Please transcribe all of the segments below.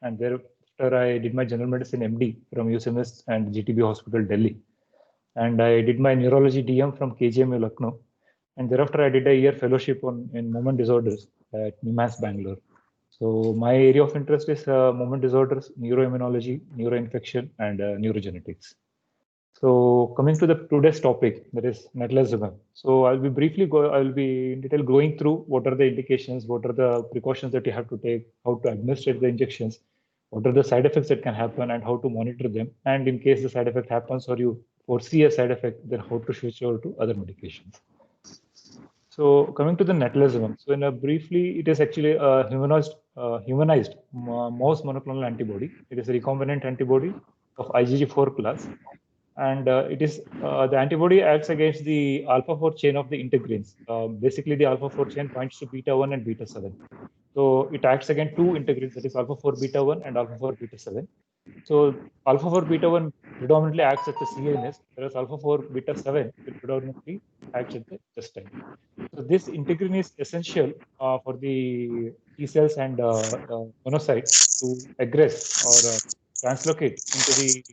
and thereafter I did my general medicine MD from UCMS and GTB Hospital, Delhi. And I did my neurology DM from KGMU, Lucknow. And thereafter, I did a year fellowship in movement disorders at NIMHANS, Bangalore. So my area of interest is movement disorders, neuroimmunology, neuroinfection, and neurogenetics. So coming to the today's topic, that is natalizumab. So I'll be in detail going through what are the indications, what are the precautions that you have to take, how to administer the injections, what are the side effects that can happen, and how to monitor them. And in case the side effect happens or you foresee a side effect, then how to switch over to other medications. So coming to the natalizumab, so in a briefly, it is actually a humanized mouse monoclonal antibody. It is a recombinant antibody of IgG4 class, and it is the antibody acts against the alpha-4 chain of the integrins. Basically, the alpha-4 chain binds to beta-1 and beta-7. So it acts against two integrins, that is alpha-4 beta-1 and alpha-4 beta-7. So alpha-4 beta-1 predominantly acts at the CNS, whereas alpha-4 beta-7 will predominantly act at the intestine. So this integrin is essential for the T cells and monocytes to aggress or translocate into the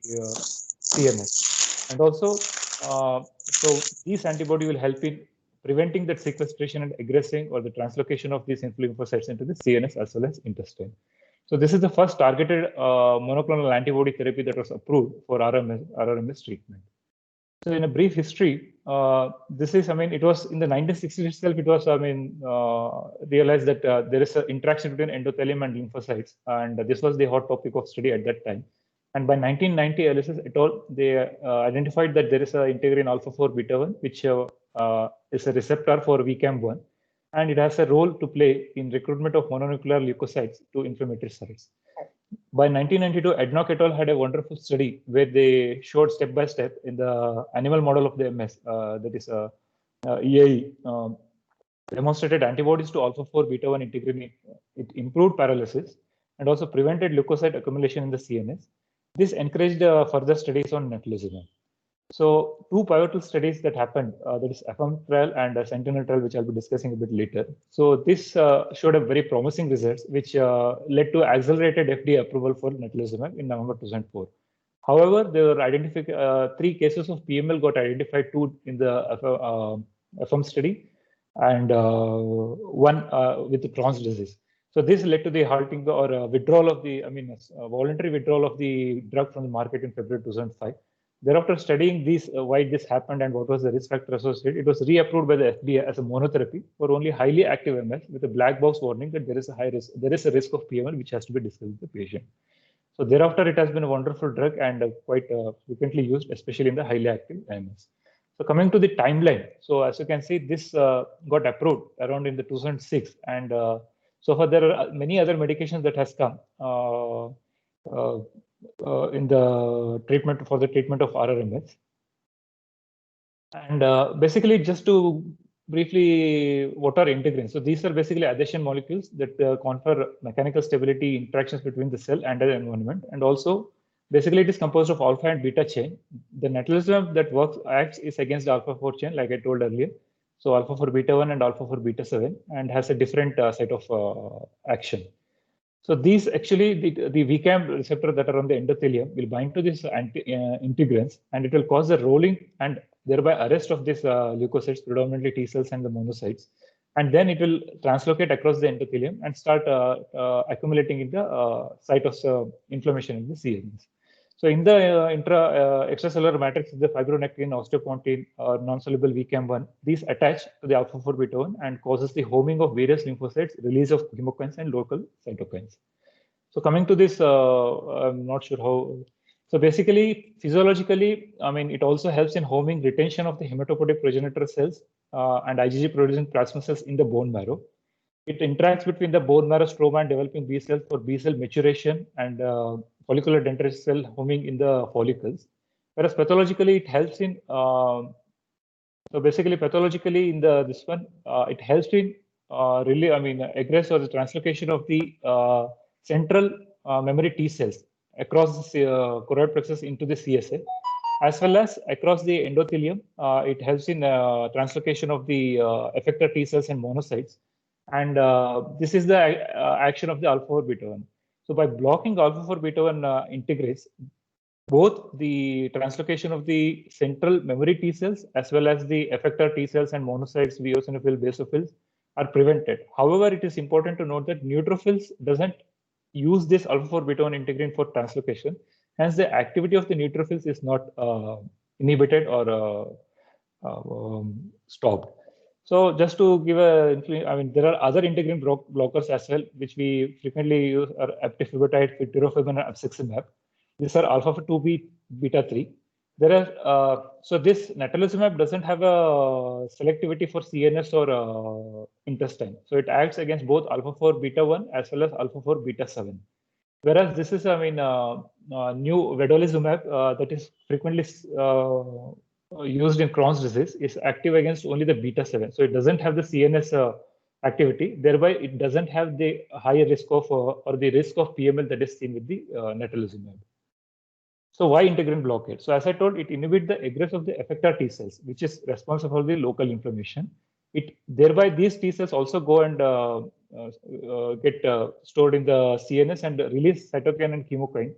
CNS. And also, so these antibody will help in preventing that sequestration and aggressing or the translocation of these lymphocytes into the CNS as well as intestine. So this is the first targeted monoclonal antibody therapy that was approved for RRMS treatment. So in a brief history, this is, it was in the 1960s itself, it was, realized that there is an interaction between endothelium and lymphocytes. And this was the hot topic of study at that time. And by 1990, Alice et al., they identified that there is an integrin alpha-4 beta-1, which is a receptor for VCAM1. And it has a role to play in recruitment of mononuclear leukocytes to inflammatory sites. By 1992, Adnock et al. Had a wonderful study where they showed step by step in the animal model of the MS, that is EAE, demonstrated antibodies to alpha-4 beta-1 integrin. It improved paralysis and also prevented leukocyte accumulation in the CNS. This encouraged further studies on natalizumab. So two pivotal studies that happened, that is AFFIRM trial and Sentinel trial, which I'll be discussing a bit later. So this showed a very promising results, which led to accelerated FDA approval for natalizumab in November 2004. However, there were identified 3 cases of PML got identified, 2 in the AFFIRM study and 1 with the Crohn's disease. So this led to the halting or withdrawal of the, voluntary withdrawal of the drug from the market in February 2005. Thereafter studying these, why this happened and what was the risk factor associated, it was reapproved by the FDA as a monotherapy for only highly active MS with a black box warning that there is a high risk, there is a risk of PML which has to be discussed with the patient. So thereafter, it has been a wonderful drug and quite frequently used, especially in the highly active MS. So coming to the timeline, so as you can see, this got approved around in the 2006, and so far there are many other medications that has come in the treatment for the treatment of RRMS. And basically, just to briefly, what are integrins? So these are basically adhesion molecules that confer mechanical stability interactions between the cell and the environment. And also, basically, it is composed of alpha and beta chain. The natalizumab that acts is against the alpha-4 chain, like I told earlier. So alpha-4 beta-1 and alpha-4 beta-7, and has a different set of action. So these actually, the VCAM receptor that are on the endothelium will bind to these integrins, and it will cause the rolling and thereby arrest of these leukocytes, predominantly T cells and the monocytes. And then it will translocate across the endothelium and start accumulating in the site of inflammation in the CNS. So in the extracellular matrix, the fibronectin, osteopontin, or non-soluble VCAM1, these attach to the alpha-4 beta-1 and causes the homing of various lymphocytes, release of chemokines and local cytokines. So coming to this, I'm not sure how. So basically, physiologically, it also helps in homing retention of the hematopoietic progenitor cells and IgG producing plasma cells in the bone marrow. It interacts between the bone marrow stroma and developing B cells for B cell maturation and follicular dendritic cell homing in the follicles. Whereas pathologically, it helps in, so basically pathologically in this one, it helps in really, aggress or the translocation of the central memory T cells across the choroid plexus into the CSF, as well as across the endothelium. It helps in translocation of the effector T cells and monocytes. And this is the action of the alpha-4 beta-1. So by blocking alpha-4 beta-1 integrase, both the translocation of the central memory T cells as well as the effector T cells and monocytes, eosinophils, basophils are prevented. However, it is important to note that neutrophils doesn't use this alpha-4 beta-1 integrin for translocation. Hence, the activity of the neutrophils is not inhibited or stopped. So just to give a, I mean, there are other integrin blockers as well, which we frequently use are aptifibutide, tirofiban, and abciximab. These are alpha-2 beta-3. There are so this natalizumab doesn't have a selectivity for CNS or intestine. So it acts against both alpha-4 beta-1 as well as alpha-4 beta-7. Whereas this is, I mean, new vedolizumab that is frequently used in Crohn's disease is active against only the beta-7. So it doesn't have the CNS activity. Thereby, it doesn't have the higher risk of or the risk of PML that is seen with the natalizumab. So why integrin blockade? So as I told, it inhibits the egress of the effector T cells, which is responsible for the local inflammation. Thereby these T cells also go and get stored in the CNS and release cytokine and chemokine,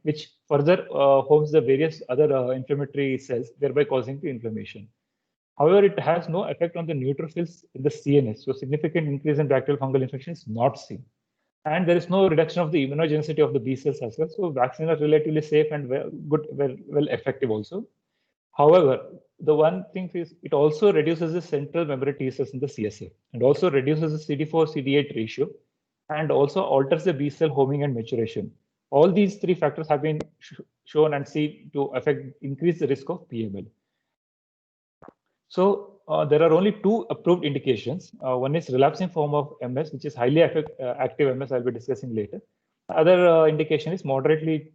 which further homes the various other inflammatory cells, thereby causing the inflammation. However, it has no effect on the neutrophils in the CNS. So significant increase in bacterial fungal infection is not seen. And there is no reduction of the immunogenicity of the B cells as well. So vaccines are relatively safe and well effective also. However, the one thing is it also reduces the central memory T cells in the CSF and also reduces the CD4-CD8 ratio and also alters the B cell homing and maturation. All these three factors have been shown and seen to increase the risk of PML. So there are only two approved indications. One is relapsing form of MS, which is highly active MS. I'll be discussing later. Other indication is moderately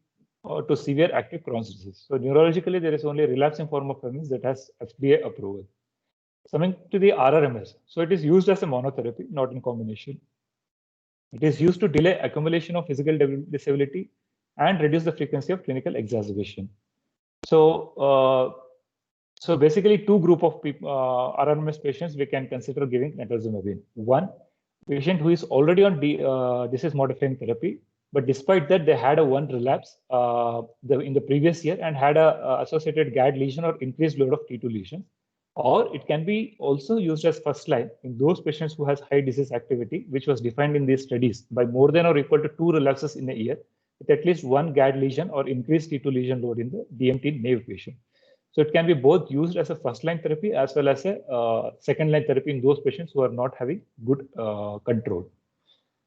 to severe active Crohn's disease. So neurologically, there is only a relapsing form of MS that has FDA approval. Coming to the RRMS, so it is used as a monotherapy, not in combination. It is used to delay accumulation of physical disability and reduce the frequency of clinical exacerbation. So so basically, two group of people, RRMS patients, we can consider giving natalizumab. One patient who is already on disease-modifying therapy, but despite that, they had a one relapse in the previous year and had a associated GAD lesion or increased load of T2 lesions. Or it can be also used as first line in those patients who has high disease activity, which was defined in these studies by more than or equal to 2 relapses in a year, with at least one GAD lesion or increased T2 lesion load in the DMT naive patient. So it can be both used as a first-line therapy as well as a second-line therapy in those patients who are not having good control.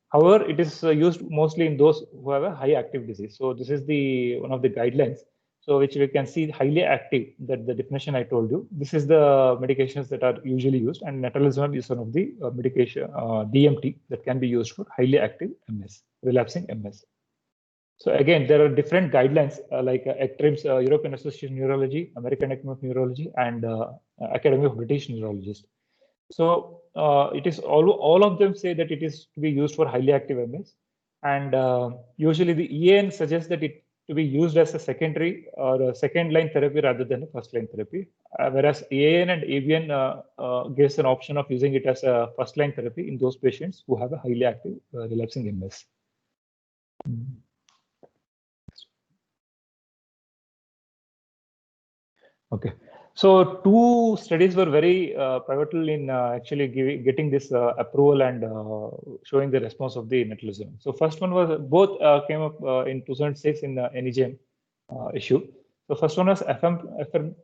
However, it is used mostly in those who have a high active disease. So this is the one of the guidelines. So which we can see highly active, that the definition I told you. This is the medications that are usually used, and natalizumab is one of the medication DMT that can be used for highly active MS, relapsing MS. So again, there are different guidelines like ECTRIMS, European Association of Neurology, American Academy of Neurology, and Academy of British Neurologists. So it is all of them say that it is to be used for highly active MS, and usually the EAN suggests that it to be used as a secondary or a second-line therapy rather than a first-line therapy, whereas EAN and ABN gives an option of using it as a first-line therapy in those patients who have a highly active relapsing MS. Okay, so two studies were very pivotal in actually getting this approval and showing the response of the natalizumab. So first one was both came up in 2006 in the NEJM issue. So first one was FM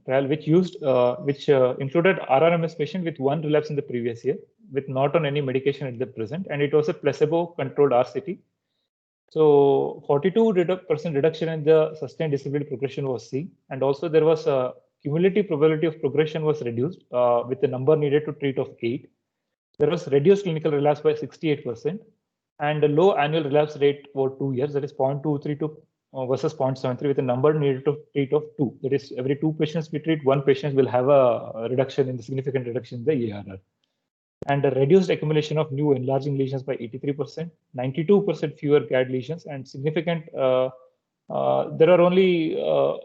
trial, which included RRMS patient with one relapse in the previous year, with not on any medication at the present, and it was a placebo-controlled RCT. So 42% reduction in the sustained disability progression was seen, and also there was a cumulative probability of progression was reduced with the number needed to treat of 8. There was reduced clinical relapse by 68%, and a low annual relapse rate for 2 years, that is 0.232 versus 0.73, with a number needed to treat of 2. That is, every 2 patients we treat, 1 patient will have a reduction in the significant reduction in the ARR. And a reduced accumulation of new enlarging lesions by 83%, 92% fewer GAD lesions, and significant. There are only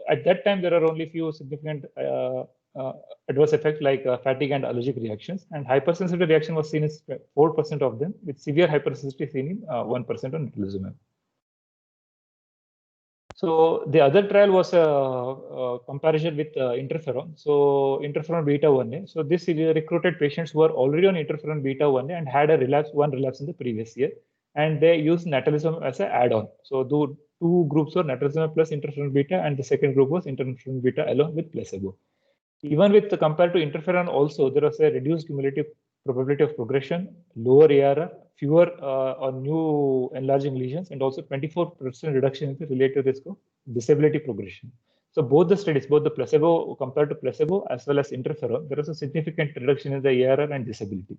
at that time there are only few significant adverse effects like fatigue and allergic reactions, and hypersensitivity reaction was seen in 4% of them, with severe hypersensitivity seen in 1% on natalizumab. So the other trial was a comparison with interferon. So interferon beta 1A. So this recruited patients who were already on interferon beta 1A and had a one relapse in the previous year, and they used natalizumab as an add-on. So the two groups were natalizumab plus interferon beta, and the second group was interferon beta along with placebo. Even with compared to interferon, also there was a reduced cumulative probability of progression, lower ARR, fewer or new enlarging lesions, and also 24% reduction in the relative risk of disability progression. So both the studies, both the placebo compared to placebo as well as interferon, there is a significant reduction in the ARR and disability.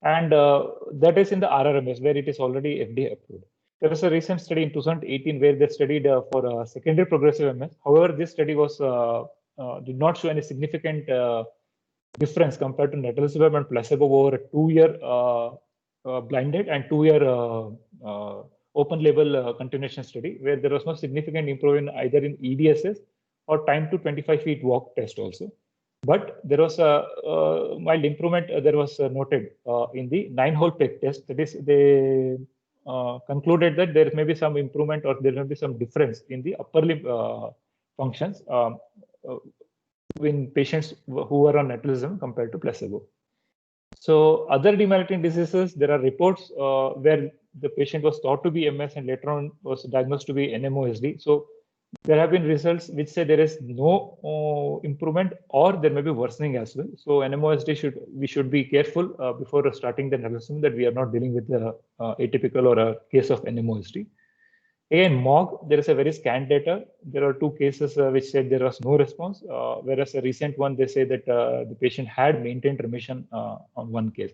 And that is in the RRMS, where it is already FDA approved. There was a recent study in 2018 where they studied for secondary progressive MS. However, this study was did not show any significant difference compared to natalizumab and placebo over a 2-year blinded and 2-year open label continuation study, where there was no significant improvement either in EDSS or time to 25 feet walk test also. But there was a mild improvement there was noted in the 9-hole peg test. That is, they concluded that there may be some improvement or there may be some difference in the upper limb functions in patients who are on natalizumab compared to placebo. So other demyelinating diseases, there are reports where the patient was thought to be MS and later on was diagnosed to be NMOSD. So there have been results which say there is no improvement or there may be worsening as well. So NMOSD we should be careful before starting the natalizumab that we are not dealing with the atypical or a case of NMOSD. Again, MOG, there is a very scant data. There are 2 cases which said there was no response, whereas a recent one, they say that the patient had maintained remission on 1 case.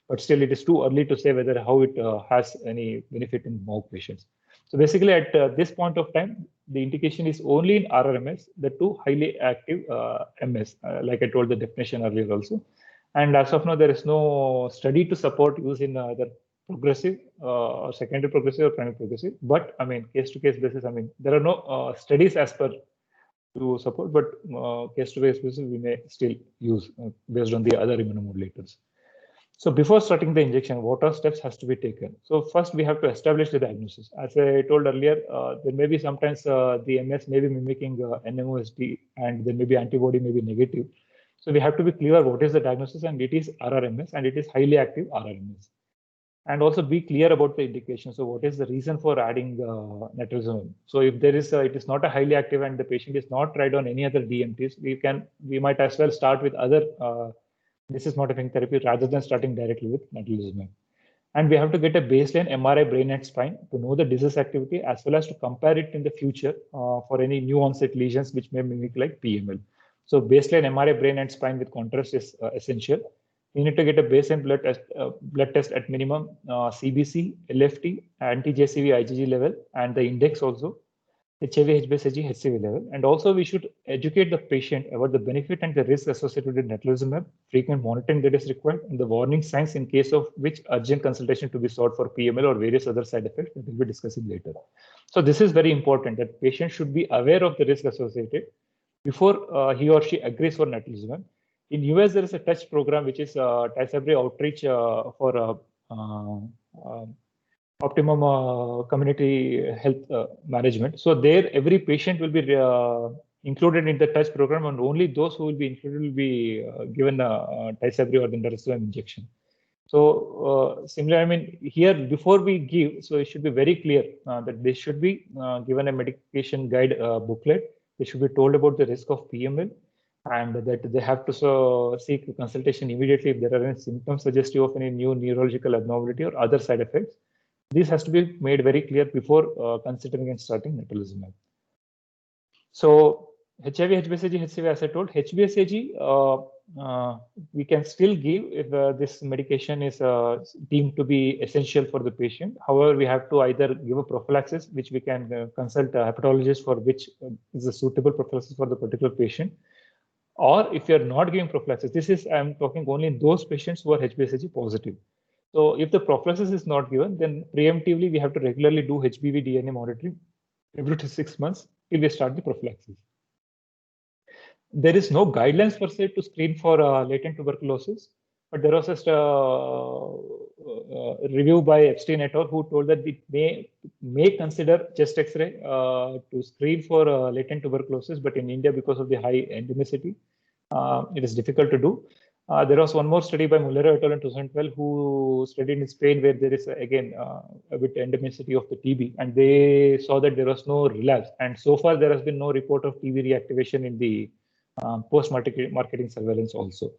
But still, it is too early to say whether how it has any benefit in MOG patients. So basically, at this point of time, the indication is only in RRMS, the 2 highly active MS, like I told the definition earlier also. And as of now, there is no study to support use in the progressive or secondary progressive or primary progressive. But I mean, case to case basis, I mean, there are no studies as per to support, but case to case basis, we may still use based on the other immunomodulators. So before starting the injection, what are steps has to be taken? So first we have to establish the diagnosis. As I told earlier, there may be sometimes the MS may be mimicking NMOSD and there may be antibody may be negative. So we have to be clear what is the diagnosis, and it is RRMS and it is highly active RRMS. And also be clear about the indication. So what is the reason for adding natalizumab? So if there is, it is not a highly active and the patient is not tried on any other DMTs, we might as well start with other disease modifying therapy rather than starting directly with natalizumab. And we have to get a baseline MRI brain and spine to know the disease activity as well as to compare it in the future for any new onset lesions which may mimic like PML. So baseline MRI brain and spine with contrast is essential. You need to get a baseline blood test at minimum, CBC, LFT, anti-JCV, IgG level, and the index also, HIV, HbSAg, HCV level. And also we should educate the patient about the benefit and the risk associated with natalizumab, frequent monitoring that is required, and the warning signs in case of which urgent consultation to be sought for PML or various other side effects that we'll be discussing later. So this is very important that patient should be aware of the risk associated before he or she agrees for natalizumab. In US, there is a TOUCH program, which is TYSABRI outreach for optimum community health management. So there, every patient will be included in the TOUCH program, and only those who will be included will be given TYSABRI or the natalizumab injection. So similarly, I mean, here before we give, so it should be very clear that they should be given a medication guide booklet. They should be told about the risk of PML, and that they have to seek consultation immediately if there are any symptoms suggestive of any new neurological abnormality or other side effects. This has to be made very clear before considering and starting natalizumab. So HIV, HbSAg, HCV, as I told, HbSAg we can still give if this medication is deemed to be essential for the patient. However, we have to either give a prophylaxis, which we can consult a hepatologist for which is a suitable prophylaxis for the particular patient. Or if you're not giving prophylaxis, I'm talking only in those patients who are HbSAg positive. So if the prophylaxis is not given, then preemptively we have to regularly do HBV DNA monitoring every 6 months till we start the prophylaxis. There is no guidelines per se to screen for latent tuberculosis, but there was just review by Epstein et al., who told that it may consider chest X-ray to screen for latent tuberculosis, but in India, because of the high endemicity, it is difficult to do. There was one more study by Mullero et al. In 2012 who studied in Spain, where there is again a bit endemicity of the TB, and they saw that there was no relapse. And so far, there has been no report of TB reactivation in the post-marketing surveillance also.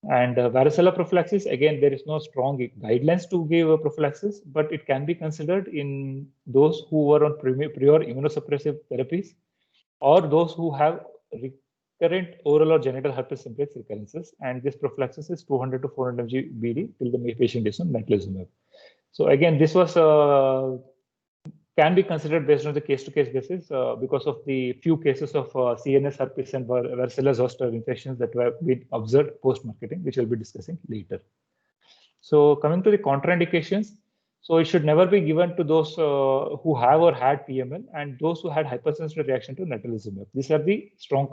And varicella prophylaxis, again, there is no strong guidelines to give a prophylaxis, but it can be considered in those who were on prior immunosuppressive therapies, or those who have recurrent oral or genital herpes simplex recurrences. And this prophylaxis is 200 to 400 mg BD till the patient is on natalizumab. So again, this was can be considered based on the case-to-case basis because of the few cases of CNS herpes and varicella zoster infections that have been observed post-marketing, which we'll be discussing later. So coming to the contraindications, so it should never be given to those who have or had PML and those who had hypersensitive reaction to natalizumab. These are the strong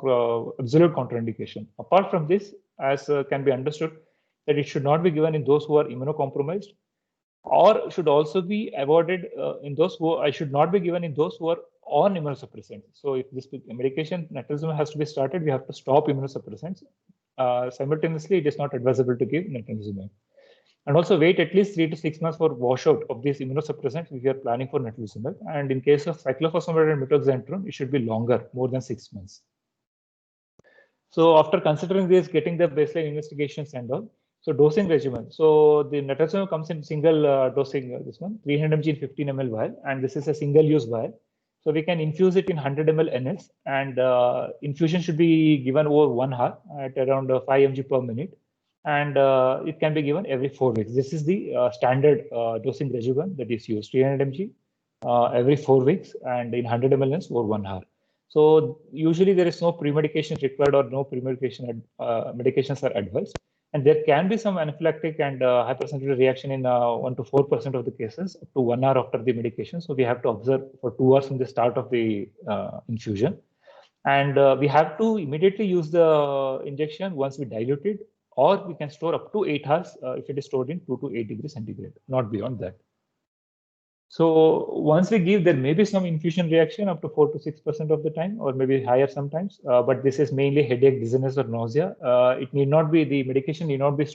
absolute contraindication. Apart from this, as can be understood, that it should not be given in those who are immunocompromised, or should also be avoided in those who should not be given in those who are on immunosuppressants. So if this medication natalizumab has to be started, we have to stop immunosuppressants. Simultaneously, it is not advisable to give natalizumab. And also wait at least 3 to 6 months for washout of these immunosuppressants if you are planning for natalizumab. And in case of cyclophosphamide and metoxantrone, it should be longer, more than 6 months. So after considering this, getting the baseline investigations and all, so dosing regimen. So the natalizumab comes in single dosing, this one, 300 mg in 15 ml vial, and this is a single use vial. So we can infuse it in 100 ml NS, and infusion should be given over 1 hour at around 5 mg per minute. And it can be given every 4 weeks. This is the standard dosing regimen that is used, 300 mg every 4 weeks and in 100 ml NS over 1 hour. So usually there is no pre-medication required or no pre-medication medications are advised. And there can be some anaphylactic and hypersensitivity reaction in 1 to 4% of the cases up to 1 hour after the medication. So we have to observe for 2 hours from the start of the infusion. And we have to immediately use the injection once we dilute it, or we can store up to 8 hours if it is stored in 2 to 8 degrees centigrade, not beyond that. So once we give, there may be some infusion reaction up to 4 to 6% of the time, or maybe higher sometimes. But this is mainly headache, dizziness, or nausea. It need not be, the medication need not be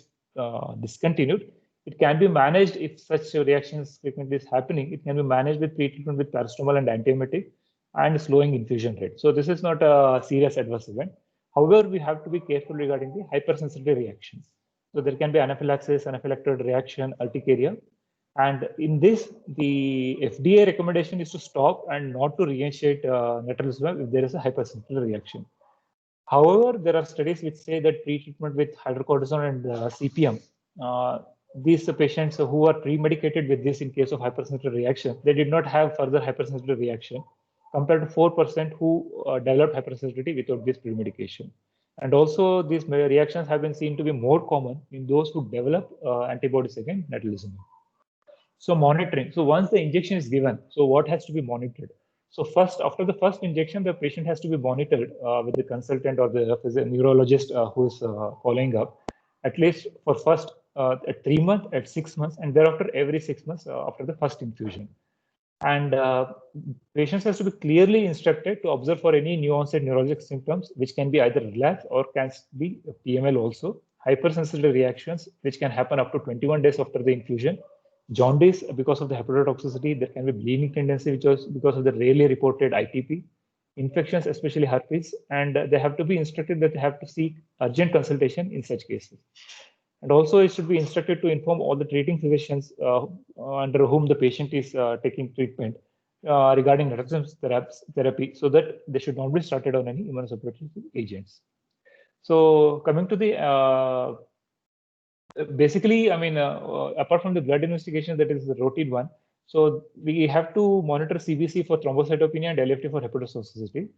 discontinued. It can be managed if such reactions frequently is happening. It can be managed with pre-treatment with paracetamol and antiemetic and slowing infusion rate. So this is not a serious adverse event. However, we have to be careful regarding the hypersensitivity reactions. So there can be anaphylaxis, anaphylactic reaction, urticaria. And in this, the FDA recommendation is to stop and not to reinitiate natalizumab if there is a hypersensitivity reaction. However, there are studies which say that pre-treatment with hydrocortisone and CPM, these patients who are pre-medicated with this in case of hypersensitivity reaction, they did not have further hypersensitivity reaction compared to 4% who developed hypersensitivity without this pre-medication. And also, these reactions have been seen to be more common in those who develop antibodies against natalizumab. So monitoring. So once the injection is given, so what has to be monitored? So first, after the first injection, the patient has to be monitored with the consultant or the neurologist who is following up, at least for first at 3 months, at 6 months, and thereafter every 6 months after the first infusion. And patients has to be clearly instructed to observe for any new onset neurologic symptoms, which can be either relapse or can be PML also, hypersensitive reactions, which can happen up to 21 days after the infusion, jaundice because of the hepatotoxicity, there can be bleeding tendency, which was because of the rarely reported ITP, infections, especially herpes, and they have to be instructed that they have to seek urgent consultation in such cases. And also it should be instructed to inform all the treating physicians under whom the patient is taking treatment regarding natalizumab therapy, so that they should not be started on any immunosuppressive agents. So coming to the basically, I mean, apart from the blood investigation, that is the routine one. So we have to monitor CBC for thrombocytopenia and LFT for hepatotoxicity.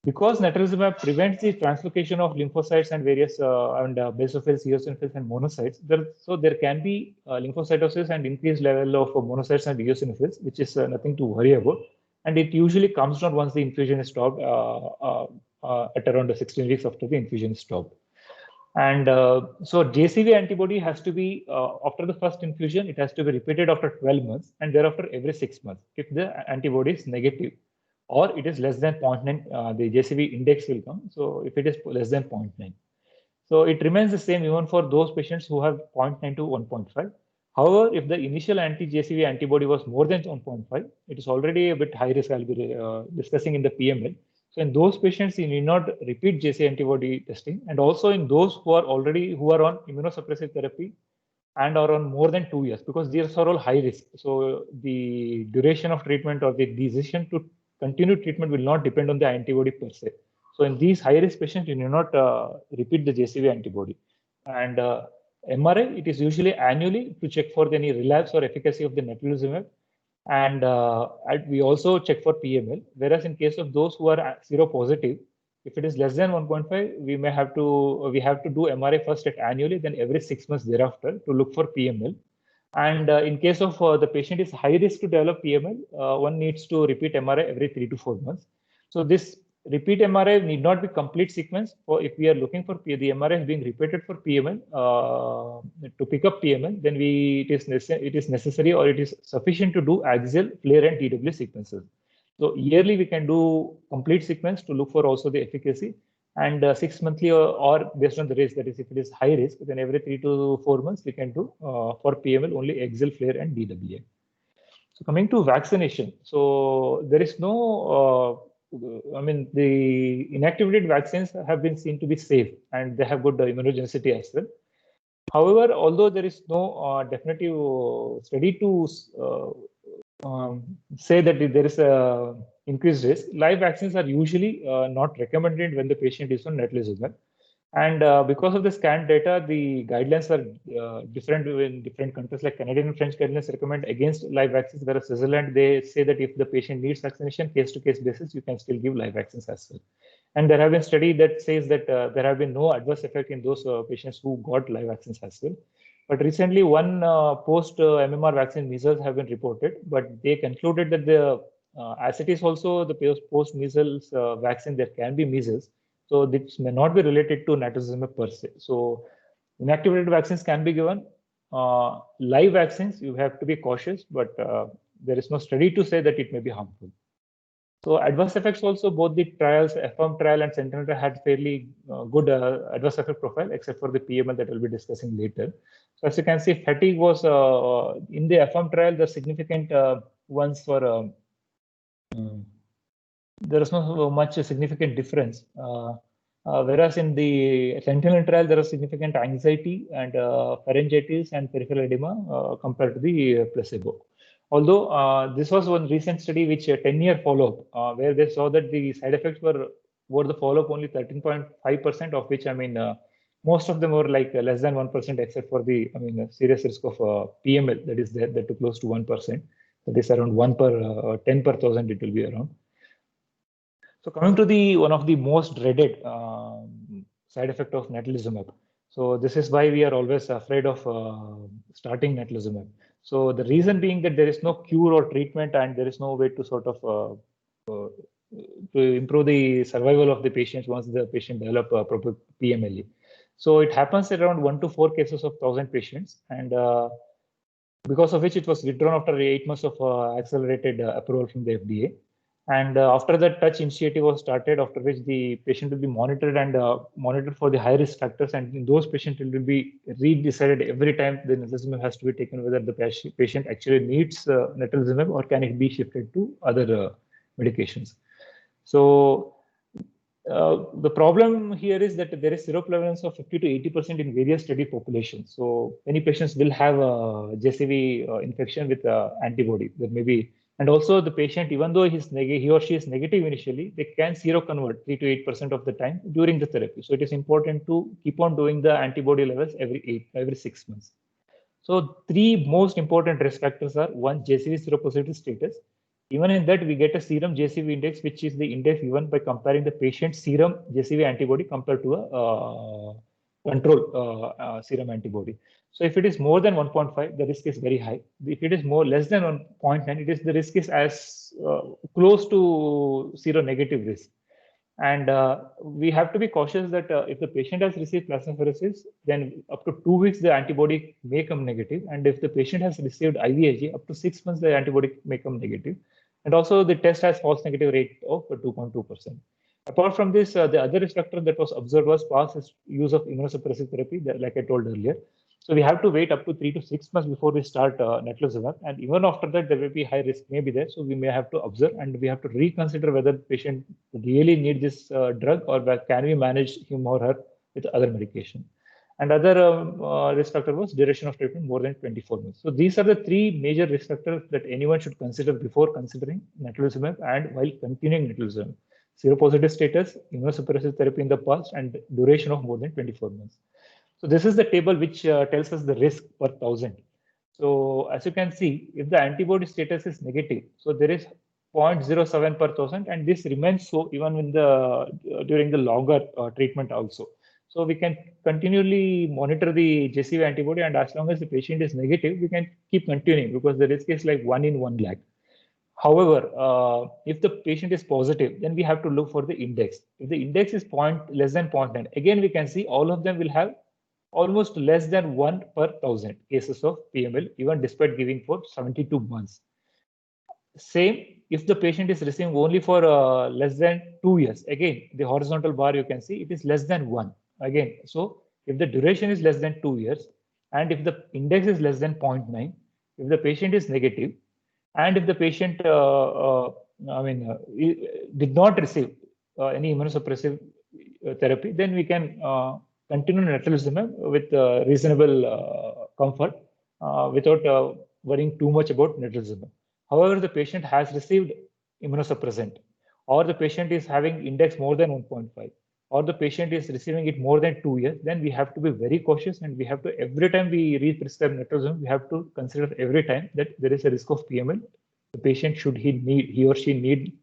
Because natalizumab prevents the translocation of lymphocytes and various basophils, eosinophils, and monocytes, so there can be lymphocytosis and increased level of monocytes and eosinophils, which is nothing to worry about. And it usually comes down once the infusion is stopped at around 16 weeks after the infusion is stopped. And so JCV antibody has to be, after the first infusion, it has to be repeated after 12 months and thereafter every 6 months if the antibody is negative or it is less than 0.9, the JCV index will come. So if it is less than 0.9. So it remains the same even for those patients who have 0.9 to 1.5. However, if the initial anti-JCV antibody was more than 1.5, it is already a bit high risk. I'll be discussing in the PML. So in those patients, you need not repeat JCV antibody testing. And also in those who are on immunosuppressive therapy and are on more than 2 years, because these are all high risk. So the duration of treatment or the decision to continue treatment will not depend on the antibody per se. So in these high risk patients, you need not repeat the JCV antibody. And MRI, it is usually annually to check for any relapse or efficacy of the natalizumab. And we also check for PML. Whereas in case of those who are seropositive, if it is less than 1.5, we have to do MRI first at annually, then every 6 months thereafter to look for PML. And in case of the patient is high risk to develop PML, one needs to repeat MRI every 3 to 4 months. So this repeat MRI need not be complete sequence. For if we are looking for the MRI being repeated for PML to pick up PML, then it is necessary or it is sufficient to do axial, FLAIR, and TW sequences. So yearly we can do complete sequence to look for also the efficacy, and 6 monthly or based on the risk, that is if it is high risk, then every 3 to 4 months we can do for PML only axial, FLAIR, and DWA. So coming to vaccination, so there is no, the inactivated vaccines have been seen to be safe and they have good immunogenicity as well. However, although there is no definitive study to say that there is a increased risk, live vaccines are usually not recommended when the patient is on natalizumab. And because of the scan data, the guidelines are different in different countries. Like Canadian and French guidelines recommend against live vaccines, whereas Switzerland, they say that if the patient needs vaccination, case-to-case basis, you can still give live vaccines as well. And there have been studies that says that there have been no adverse effect in those patients who got live vaccines as well. But recently, one post-MMR vaccine measles have been reported, but they concluded that as it is also the post-measles vaccine, there can be measles. So this may not be related to natalizumab per se. So inactivated vaccines can be given. Live vaccines, you have to be cautious, but there is no study to say that it may be harmful. So adverse effects also, both the trials, AFFIRM trial and Sentinel trial had fairly good adverse effect profile, except for the PML that we'll be discussing later. So as you can see, fatigue was in the AFFIRM trial, the significant ones for there is not much significant difference. Whereas in the Sentinel trial, there is significant anxiety and pharyngitis and peripheral edema compared to the placebo. Although this was one recent study which 10-year follow-up where they saw that the side effects were the follow-up only 13.5%, of which most of them were like less than 1%, except for the serious risk of PML that is there, that to close to 1%. That is around 1 per 10 per thousand it will be around. So coming to the one of the most dreaded side effect of natalizumab. So this is why we are always afraid of starting natalizumab. So the reason being that there is no cure or treatment and there is no way to sort of to improve the survival of the patients once the patient develop proper PMLE. So it happens around 1 to 4 cases of 1,000 patients, and because of which it was withdrawn after 8 months of accelerated approval from the FDA. And after that touch initiative was started, after which the patient will be monitored and monitored for the high risk factors. And in those patients, it will be redecided every time the natalizumab has to be taken, whether the patient actually needs natalizumab or can it be shifted to other medications. So the problem here is that there is seroprevalence of 50 to 80% in various study populations. So many patients will have a JCV infection with antibody. There may be. And also the patient, even though he or she is negative initially, they can seroconvert 3 to 8% of the time during the therapy. So it is important to keep on doing the antibody levels every 6 months. So 3 most important risk factors are: 1, JCV seropositivity status. Even in that, we get a serum JCV index, which is the index given by comparing the patient's serum JCV antibody compared to a control serum antibody. So if it is more than 1.5, the risk is very high. If it is less than 1.9, the risk is as close to seronegative risk. And we have to be cautious that if the patient has received plasmapheresis, then up to 2 weeks the antibody may come negative. And if the patient has received IVIG, up to 6 months the antibody may come negative. And also the test has false negative rate of 2.2%. Apart from this, the other risk factor that was observed was past use of immunosuppressive therapy, like I told earlier. So we have to wait up to 3 to 6 months before we start Netlizumab, and even after that, there will be high risk may be there. So we may have to observe, and we have to reconsider whether the patient really need this drug, or can we manage him or her with other medication. And other risk factor was duration of treatment more than 24 months. So these are the three major risk factors that anyone should consider before considering Netlizumab and while continuing Netlizumab: seropositive status, immunosuppressive therapy in the past, and duration of more than 24 months. So this is the table which tells us the risk per 1,000. So as you can see, if the antibody status is negative, so there is 0.07 per 1,000, and this remains so even in the during the longer treatment also. So we can continually monitor the JCV antibody, and as long as the patient is negative, we can keep continuing because the risk is like 1 in 1 lakh. However, if the patient is positive, then we have to look for the index. If the index is less than 0.9, again we can see all of them will have almost less than 1 per 1,000 cases of PML, even despite giving for 72 months. Same if the patient is receiving only for less than 2 years. Again, the horizontal bar you can see it is less than 1. Again, so if the duration is less than 2 years, and if the index is less than 0.9, if the patient is negative, and if the patient did not receive any immunosuppressive therapy, then we can continue Netlizumab with reasonable comfort without worrying too much about Netlizumab. However, the patient has received immunosuppressant, or the patient is having index more than 1.5, or the patient is receiving it more than 2 years, then we have to be very cautious, and we have to, every time we re-prescribe Netlizumab, we have to consider every time that there is a risk of PML. The patient, should he or she need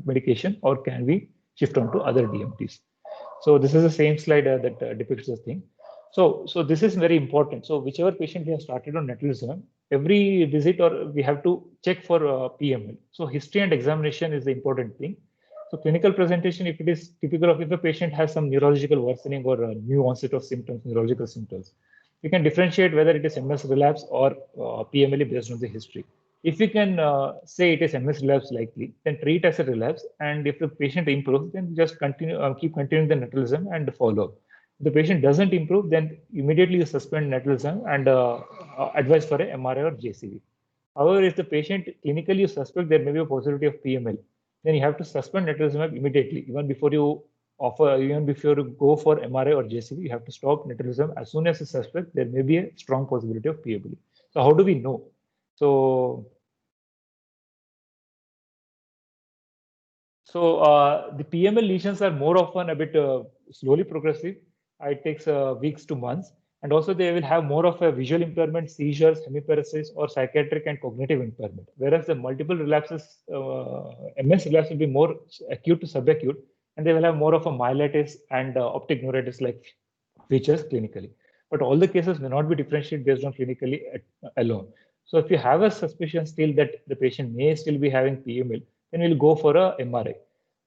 medication, or can we shift on to other DMTs? So this is the same slide that depicts this thing. So this is very important. So whichever patient we have started on Netlizumab, every visit or we have to check for PML. So history and examination is the important thing. So clinical presentation, if it is typical of if a patient has some neurological worsening or new onset of symptoms, neurological symptoms, we can differentiate whether it is MS relapse or PML based on the history. If we can say it is MS relapse likely, then treat as a relapse. And if the patient improves, then just continue, keep continuing the Netlizumab and follow. If the patient doesn't improve, then immediately you suspend Netlizumab and advise for a MRI or JCV. However, if the patient clinically you suspect there may be a possibility of PML, then you have to suspend Netlizumab immediately. Even before you go for MRI or JCV, you have to stop Netlizumab as soon as you suspect there may be a strong possibility of PML. So how do we know? So the PML lesions are more often a bit slowly progressive. It takes weeks to months. And also they will have more of a visual impairment, seizures, hemiparesis, or psychiatric and cognitive impairment. Whereas the multiple relapses, MS relapse will be more acute to subacute, and they will have more of a myelitis and optic neuritis-like features clinically. But all the cases may not be differentiated based on clinically alone. So if you have a suspicion still that the patient may still be having PML, then we'll go for a MRI.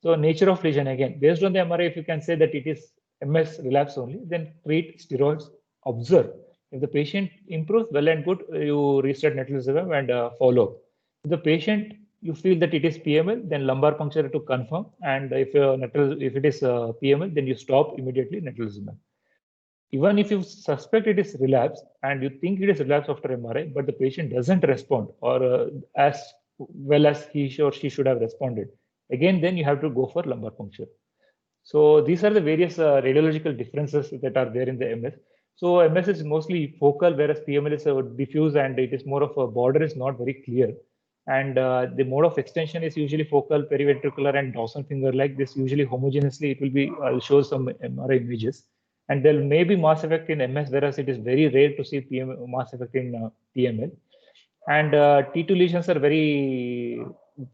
So nature of lesion, again, based on the MRI, if you can say that it is MS relapse only, then treat steroids, observe. If the patient improves, well and good, you restart Netlizumab and follow. If the patient, you feel that it is PML, then lumbar puncture to confirm. And if it is PML, then you stop immediately Netlizumab. Even if you suspect it is relapse and you think it is relapse after MRI, but the patient doesn't respond or as well as he or she should have responded, again, then you have to go for lumbar puncture. So these are the various radiological differences that are there in the MS. So MS is mostly focal, whereas PML is diffuse and it is more of a border is not very clear. And the mode of extension is usually focal, periventricular, and dorsal finger like this. Usually homogeneously, it will be, I'll show some MRI images. And there may be mass effect in MS, whereas it is very rare to see mass effect in PML. And T2 lesions are very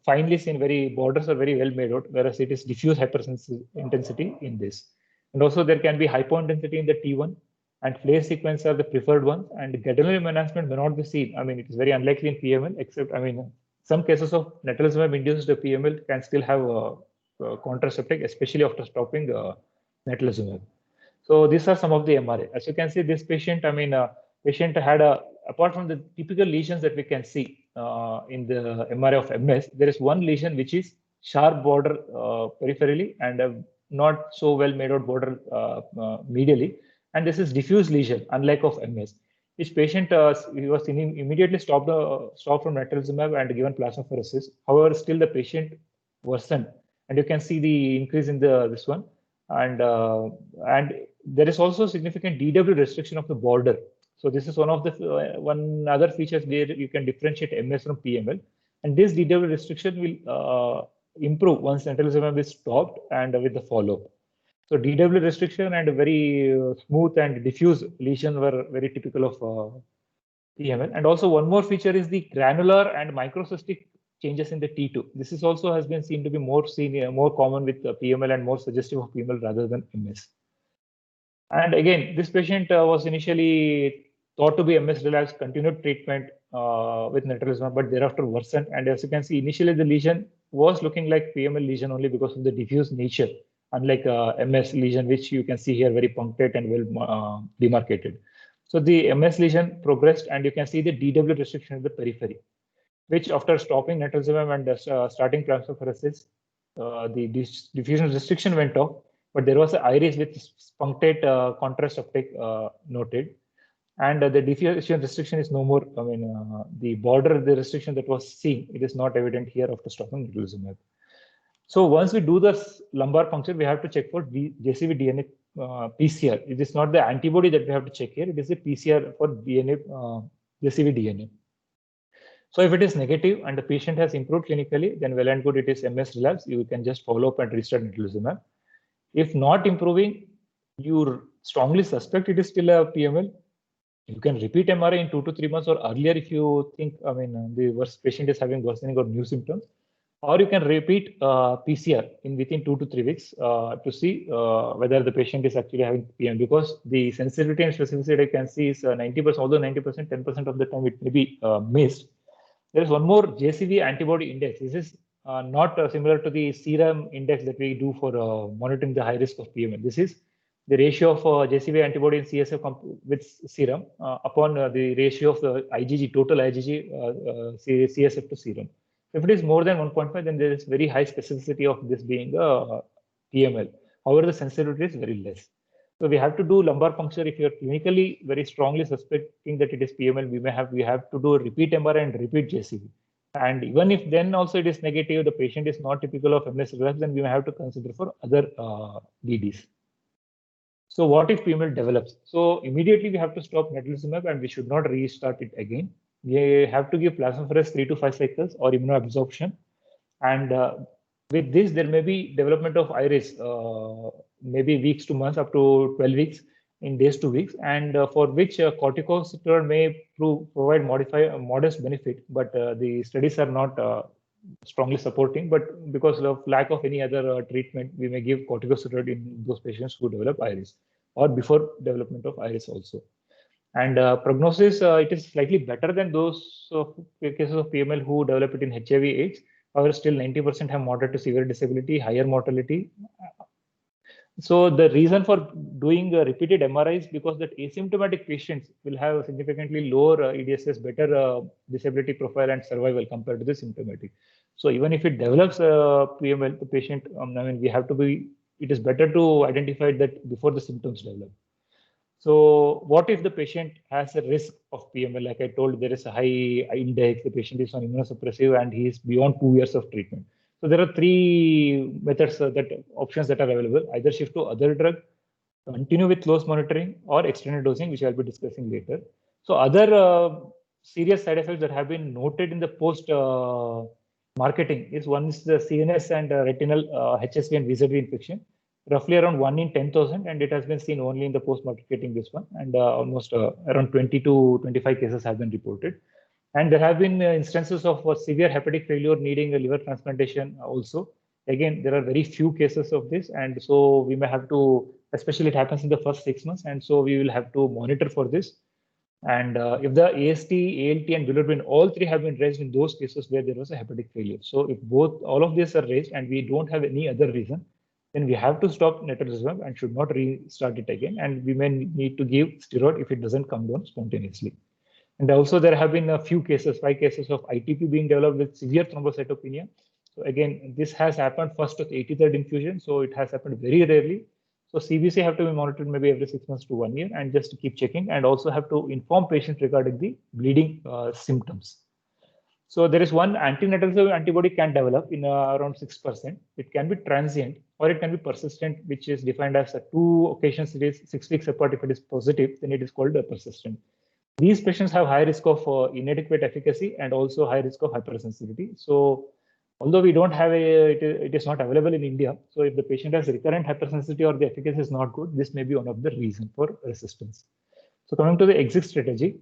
finely seen, very borders are very well made out, whereas it is diffuse hypersensitivity intensity in this. And also there can be hypointensity in the T1, and flare sequence are the preferred ones, and gadolinium enhancement may not be seen. I mean, it is very unlikely in PML, except, I mean, some cases of Netlizumab induced PML can still have contrast uptake, especially after stopping natalizumab. So these are some of the MRI. As you can see, this patient, patient had apart from the typical lesions that we can see in the MRI of MS, there is one lesion which is sharp border peripherally and not so well made out border medially. And this is diffuse lesion, unlike of MS. Which patient he was immediately stopped from natalizumab and given plasmapheresis. However, still the patient worsened, and you can see the increase in this one. And there is also significant DW restriction of the border. So this is one of the one other features where you can differentiate MS from PML, and this DW restriction will improve once natalizumab is stopped and with the follow-up. So DW restriction and very smooth and diffuse lesion were very typical of PML. And also one more feature is the granular and microcystic changes in the T2. This is also has been seen to be more common with PML and more suggestive of PML rather than MS. And again, this patient was initially thought to be MS relapse, continued treatment with natalizumab, but thereafter worsened. And as you can see, initially the lesion was looking like PML lesion only because of the diffuse nature, unlike MS lesion, which you can see here very punctate and well demarcated. So the MS lesion progressed, and you can see the DW restriction in the periphery, which after stopping natalizumab and starting plasmapheresis, the diffusion restriction went off, but there was an iris with punctate contrast uptake noted. And the diffusion restriction is no more, the border, the restriction that was seen, it is not evident here after stopping natalizumab. So once we do this lumbar puncture, we have to check for JCV DNA PCR. It is not the antibody that we have to check here. It is the PCR for DNA, JCV DNA. So if it is negative and the patient has improved clinically, then well and good, it is MS relapse. You can just follow up and restart natalizumab. If not improving, you strongly suspect it is still a PML. You can repeat MRI in 2 to 3 months or earlier if you think, the worst patient is having worsening or new symptoms. Or you can repeat PCR within 2 to 3 weeks to see whether the patient is actually having PML, because the sensitivity and specificity I can see is 90%, although 90%, 10% of the time it may be missed. There is one more JCV antibody index. This is not similar to the serum index that we do for monitoring the high risk of PML. This is the ratio of JCV antibody in CSF with serum upon the ratio of the IgG, total IgG CSF to serum. If it is more than 1.5, then there is very high specificity of this being a PML. However, the sensitivity is very less. So we have to do lumbar puncture if you are clinically very strongly suspecting that it is PML. We have to do a repeat MRI and repeat JCV. And even if then also it is negative, the patient is not typical of MS relapse, then we may have to consider for other DDs. So what if PML develops? So immediately we have to stop natalizumab and we should not restart it again. We have to give plasmapheresis 3 to 5 cycles or immunoabsorption. And with this, there may be development of iris, maybe weeks to months, up to 12 weeks, in days to weeks, and for which corticosteroid may provide modest benefit, but the studies are not strongly supporting. But because of lack of any other treatment, we may give corticosteroid in those patients who develop iris or before development of iris also. And prognosis, it is slightly better than those cases of PML who develop it in HIV/AIDS. However, still 90% have moderate to severe disability, higher mortality. So the reason for doing repeated MRI is because that asymptomatic patients will have a significantly lower EDSS, better disability profile and survival compared to the symptomatic. So even if it develops PML, the patient, we have to be, it is better to identify that before the symptoms develop. So what if the patient has a risk of PML? Like I told, there is a high index, the patient is on immunosuppressive and he is beyond 2 years of treatment. So there are 3 methods options that are available: either shift to other drug, continue with close monitoring, or extended dosing, which I'll be discussing later. So other serious side effects that have been noted in the post marketing is one is the CNS and retinal HSV and VZV infection, roughly around 1 in 10,000, and it has been seen only in the post-marketing this one, and almost around 20 to 25 cases have been reported. And there have been instances of severe hepatic failure needing a liver transplantation also. Again, there are very few cases of this, and so we may have to, especially it happens in the first 6 months, and so we will have to monitor for this. And if the AST, ALT, and bilirubin, all three have been raised in those cases where there was a hepatic failure. So if all of these are raised and we don't have any other reason, then we have to stop natalizumab and should not restart it again. And we may need to give steroid if it doesn't come down spontaneously. And also there have been a few cases, 5 cases of ITP being developed with severe thrombocytopenia. So again, this has happened first at 83rd infusion. So it has happened very rarely. So CBC have to be monitored maybe every 6 months to 1 year and just to keep checking, and also have to inform patients regarding the bleeding symptoms. So there is one anti-natalizumab antibody can develop in around 6%. It can be transient or it can be persistent, which is defined as a 2 occasions it is 6 weeks apart. If it is positive, then it is called a persistent. These patients have high risk of inadequate efficacy and also high risk of hypersensitivity. So although we don't have it is not available in India. So if the patient has recurrent hypersensitivity or the efficacy is not good, this may be one of the reasons for resistance. So coming to the exit strategy.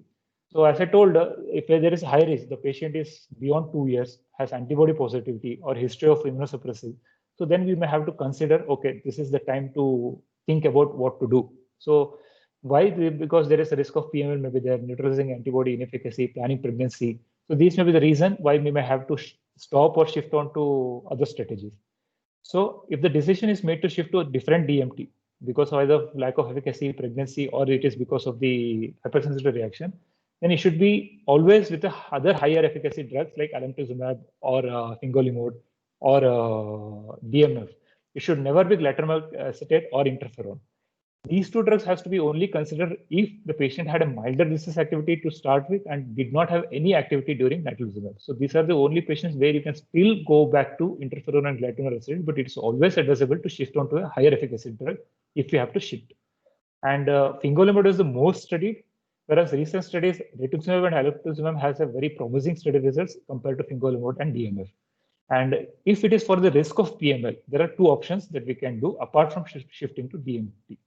So as I told, if there is high risk, the patient is beyond 2 years, has antibody positivity or history of immunosuppressive. So then we may have to consider, okay, this is the time to think about what to do. So why? Because there is a risk of PML, maybe there neutralizing antibody inefficacy, planning pregnancy. So these may be the reason why we may have to stop or shift on to other strategies. So if the decision is made to shift to a different DMT because of either lack of efficacy, pregnancy, or it is because of the hypersensitive reaction, then it should be always with the other higher efficacy drugs like alemtuzumab or fingolimod or DMF. It should never be glatiramer acetate or interferon. These two drugs has to be only considered if the patient had a milder disease activity to start with and did not have any activity during natalizumab. So these are the only patients where you can still go back to interferon and glatiramer acetate, but it's always advisable to shift onto a higher efficacy drug if you have to shift. And fingolimod is the most studied, whereas recent studies, rituximab and alemtuzumab has a very promising study results compared to fingolimod and DMF. And if it is for the risk of PML, there are two options that we can do apart from shifting to DMT.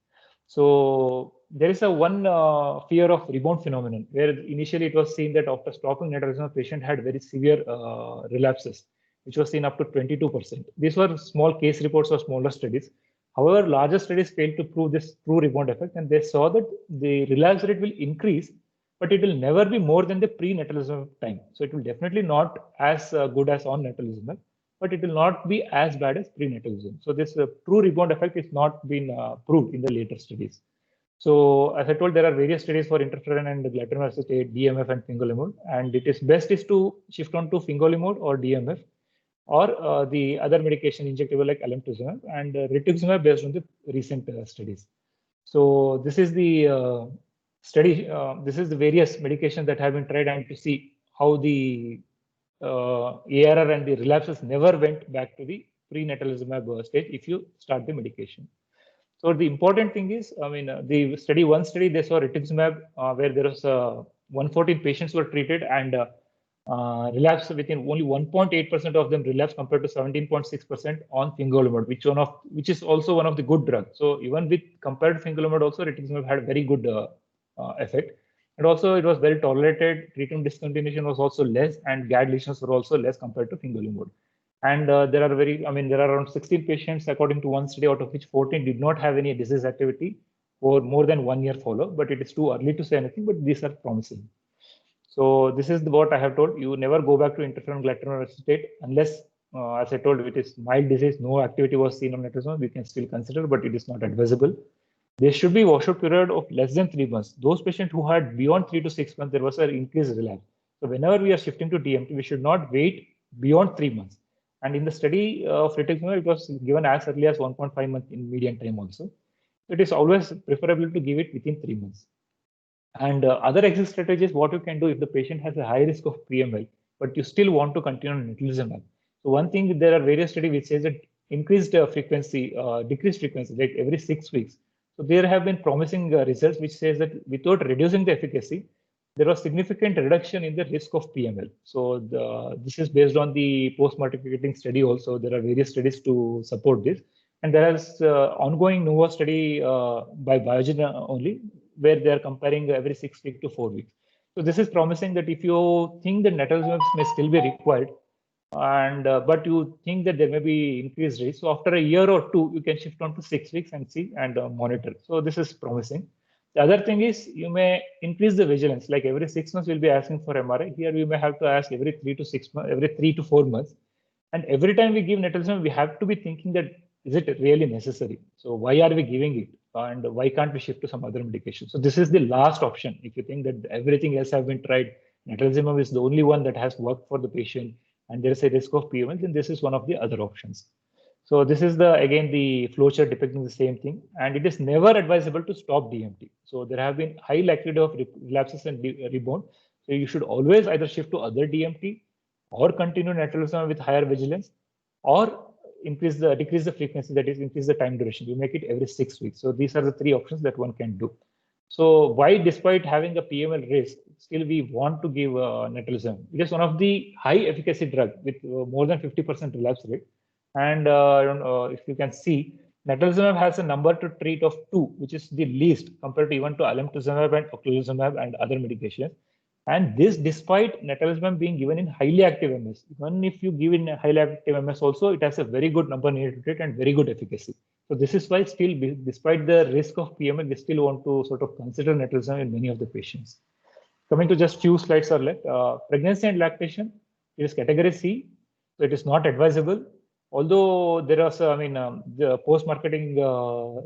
So there is a one fear of rebound phenomenon where initially it was seen that after stopping natalizumab, patient had very severe relapses, which was seen up to 22%. These were small case reports or smaller studies. However, larger studies failed to prove this true rebound effect, and they saw that the relapse rate will increase, but it will never be more than the pre-natalizumab time. So it will definitely not as good as on natalizumab, but it will not be as bad as prenatalism. So this true rebound effect is not been proved in the later studies. So as I told, there are various studies for interferon and glatiramer acetate, DMF and fingolimod, and it is best is to shift on to fingolimod or DMF or the other medication injectable like alemtuzumab and rituximab based on the recent studies. So this is the study. This is the various medications that have been tried and to see how the ARR and the relapses never went back to the pre-natalizumab stage if you start the medication. So the important thing is, I mean, one study they saw rituximab where there was 114 patients were treated and relapse within only 1.8% of them relapse compared to 17.6% on fingolimod, which is also one of the good drugs. So even with compared to fingolimod, also rituximab had very good effect. And also it was well tolerated. Treatment discontinuation was also less, and GAD lesions were also less compared to fingolimod. And there are around 16 patients according to one study, out of which 14 did not have any disease activity for more than 1 year follow. But it is too early to say anything. But these are promising. So this is what I have told. You never go back to interferon glatiramer acetate unless, as I told, it is mild disease, no activity was seen on natalizumab. We can still consider, but it is not advisable. There should be washout period of less than 3 months. Those patients who had beyond 3 to 6 months, there was an increased relapse. So whenever we are shifting to DMT, we should not wait beyond 3 months. And in the study of rituximab, it was given as early as 1.5 months in median time also. It is always preferable to give it within 3 months. And other exit strategies, what you can do if the patient has a high risk of PML, but you still want to continue on natalizumab. So one thing, there are various studies which says that increased frequency, decreased frequency, like every 6 weeks. So there have been promising results which says that without reducing the efficacy, there was significant reduction in the risk of PML. So this is based on the post-marketing study also. There are various studies to support this. And there is ongoing Novo study by Biogen only, where they are comparing every 6 weeks to 4 weeks. So this is promising that if you think that natalizumab may still be required, and but you think that there may be increased risk, so after a year or two, you can shift on to 6 weeks and see and monitor. So this is promising. The other thing is you may increase the vigilance. Like every 6 months, we'll be asking for MRI. Here we may have to ask every 3 to 6 months, every 3 to 4 months. And every time we give natalizumab, we have to be thinking that is it really necessary? So why are we giving it? And why can't we shift to some other medication? So this is the last option. If you think that everything else have been tried, natalizumab is the only one that has worked for the patient, and there is a risk of PML, then this is one of the other options. So this is again the flowchart depicting the same thing, and it is never advisable to stop DMT. So there have been high likelihood of relapses and rebound. So you should always either shift to other DMT or continue natalizumab with higher vigilance, or decrease the frequency, that is increase the time duration. You make it every 6 weeks. So these are the 3 options that one can do. So why, despite having a PML risk, still we want to give natalizumab? It is one of the high efficacy drug with more than 50% relapse rate. And if you can see, natalizumab has a number to treat of 2, which is the least compared to even to alemtuzumab and ocrelizumab and other medications. And this despite natalizumab being given in highly active MS. Even if you give in highly active MS also, it has a very good number needed to treat and very good efficacy. So this is why still, despite the risk of PML, we still want to sort of consider natalizumab in many of the patients. Coming to just few slides are left. Pregnancy and lactation, it is category C, so it is not advisable. Although there was, the post-marketing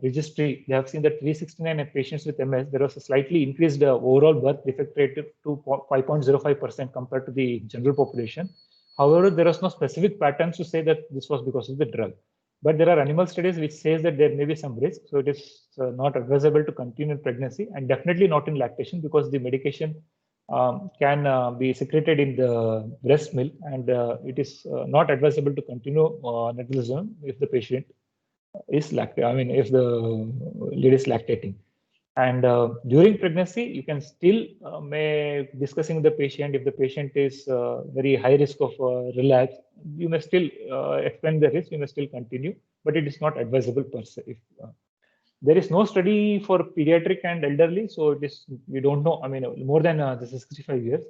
registry, they have seen that 369 patients with MS, there was a slightly increased overall birth defect rate to 5.05% compared to the general population. However, there was no specific patterns to say that this was because of the drug. But there are animal studies which says that there may be some risk. So it is not advisable to continue in pregnancy, and definitely not in lactation, because the medication can be secreted in the breast milk, and it is not advisable to continue natalizumab if the patient is lactating. If the lady is lactating. And during pregnancy, you can still may discussing with the patient. If the patient is very high risk of relapse, you may still explain the risk. You may still continue, but it is not advisable per se. If there is no study for pediatric and elderly, so it is, we don't know. More than the 65 years,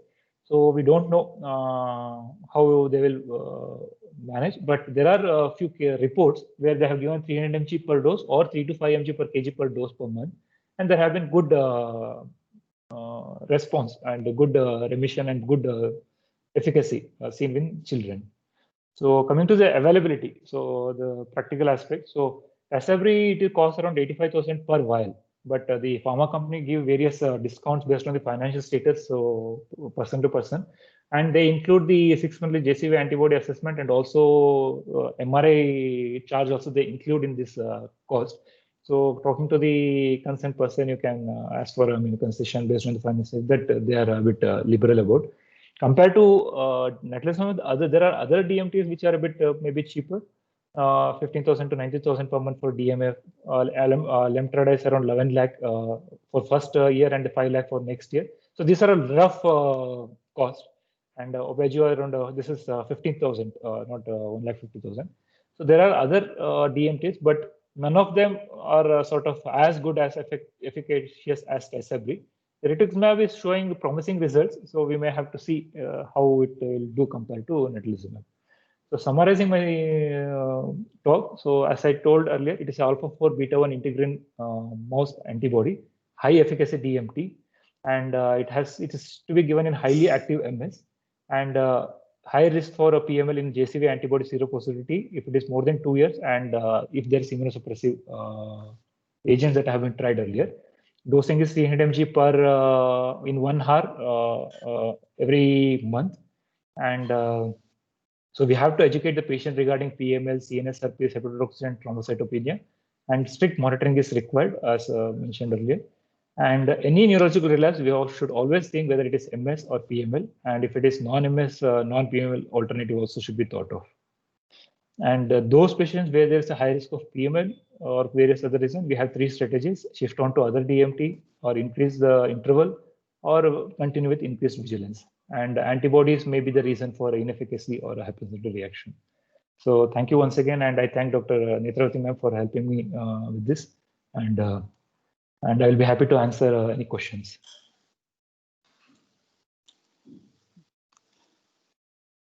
so we don't know how they will manage. But there are a few reports where they have given 300 mg per dose or 3 to 5 mg per kg per dose per month, and there have been good response and good remission and good efficacy seen in children. So coming to the availability, so the practical aspect. So Tasabri, it costs around 85,000 per vial, but the pharma company give various discounts based on the financial status, so person to person, and they include the 6-monthly JCV antibody assessment, and also MRI charge also they include in this cost. So talking to the concerned person, you can ask for a concession based on the financial that they are a bit liberal about. Compared to natalizumab, there are other DMTs which are a bit maybe cheaper. 15,000 to 90,000 per month for DMF. Lemtrada is around 11 lakh for first year and 5 lakh for next year. So these are a rough cost. And Obejio around this is 15,000, not 1,50,000. So there are other DMTs, but none of them are sort of as good as efficacious as Tasabri. Rituximab is showing promising results, so we may have to see how it will do compared to natalizumab. So summarizing my talk, so as I told earlier, it is alpha-4 beta-1 integrin mouse antibody, high efficacy DMT, and it is to be given in highly active MS, and high risk for a PML in JCV antibody seropositivity if it is more than 2 years, and if there is immunosuppressive agents that have been tried earlier. Dosing is 300 mg per in 1 hour every month, and so we have to educate the patient regarding PML, CNS herpes, hepatotoxicity, and thrombocytopenia, and strict monitoring is required, as mentioned earlier. And any neurological relapse, we should always think whether it is MS or PML, and if it is non-MS, non-PML alternative also should be thought of. And those patients where there is a high risk of PML or various other reasons, we have 3 strategies: shift on to other DMT, or increase the interval, or continue with increased vigilance. And antibodies may be the reason for inefficacy or a hypersensitivity reaction. So thank you once again, and I thank Dr. Netravati ma'am for helping me with this, and I will be happy to answer any questions.